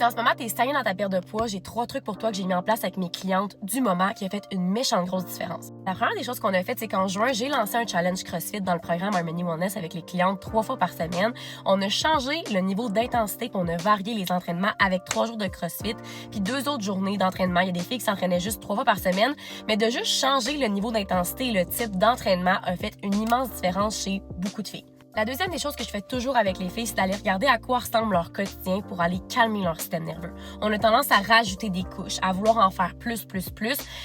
Si en ce moment, tu es stagnée dans ta perte de poids, j'ai 3 trucs pour toi que j'ai mis en place avec mes clientes du moment qui a fait une méchante grosse différence. La première des choses qu'on a faites, c'est qu'en juin, j'ai lancé un challenge CrossFit dans le programme Harmony Wellness avec les clientes 3 fois par semaine. On a changé le niveau d'intensité, puis on a varié les entraînements avec 3 jours de CrossFit, puis 2 autres journées d'entraînement. Il y a des filles qui s'entraînaient juste 3 fois par semaine, mais de juste changer le niveau d'intensité et le type d'entraînement a fait une immense différence chez beaucoup de filles. La deuxième des choses que je fais toujours avec les filles, c'est d'aller regarder à quoi ressemble leur quotidien pour aller calmer leur système nerveux. On a tendance à rajouter des couches, à vouloir en faire plus,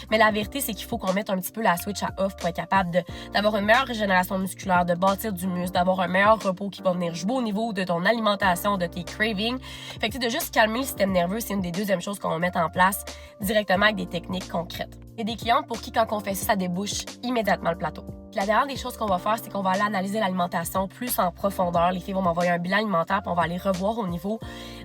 mais la vérité, c'est qu'il faut qu'on mette un petit peu la switch à off pour être capable d'avoir une meilleure régénération musculaire, de bâtir du muscle, d'avoir un meilleur repos qui va venir jouer au niveau de ton alimentation, de tes cravings. Fait que de juste calmer le système nerveux, c'est une des deuxièmes choses qu'on va mettre en place directement avec des techniques concrètes. Il y a des clientes pour qui, quand on fait ça débouche immédiatement le plateau. Puis la dernière des choses qu'on va faire, c'est qu'on va aller analyser l'alimentation plus en profondeur. Les filles vont m'envoyer un bilan alimentaire, puis on va aller revoir au niveau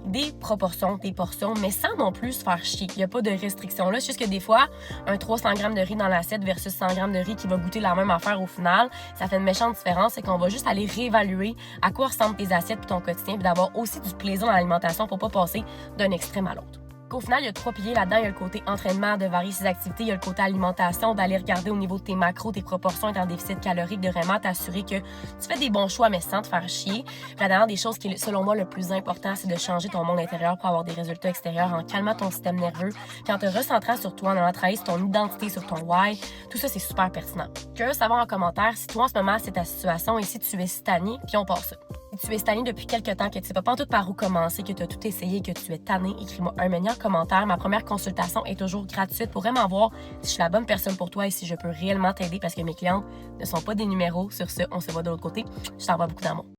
des proportions, des portions, mais sans non plus se faire chier. Il n'y a pas de restriction là. C'est juste que des fois, un 300 g de riz dans l'assiette versus 100 g de riz qui va goûter la même affaire au final, ça fait une méchante différence. C'est qu'on va juste aller réévaluer à quoi ressemblent tes assiettes puis ton quotidien, puis d'avoir aussi du plaisir dans l'alimentation pour pas passer d'un extrême à l'autre. Au final, il y a 3 piliers là-dedans. Il y a le côté entraînement, de varier ses activités. Il y a le côté alimentation, d'aller regarder au niveau de tes macros, tes proportions, être en déficit calorique, de vraiment t'assurer que tu fais des bons choix, mais sans te faire chier. Puis la dernière des choses qui est, selon moi, le plus important, c'est de changer ton monde intérieur pour avoir des résultats extérieurs en calmant ton système nerveux, puis en te recentrant sur toi, en allant travailler sur ton identité, sur ton why. Tout ça, c'est super pertinent. Curieux de savoir en commentaire si toi, en ce moment, c'est ta situation et si tu es stagné, puis on part ça. Si tu es stagné depuis quelques temps, que tu sais pas tout par où commencer, que tu as tout essayé, que tu es tanné, écris-moi un meilleur commentaire. Ma première consultation est toujours gratuite pour vraiment voir si je suis la bonne personne pour toi et si je peux réellement t'aider parce que mes clientes ne sont pas des numéros. Sur ce, on se voit de l'autre côté. Je t'envoie beaucoup d'amour.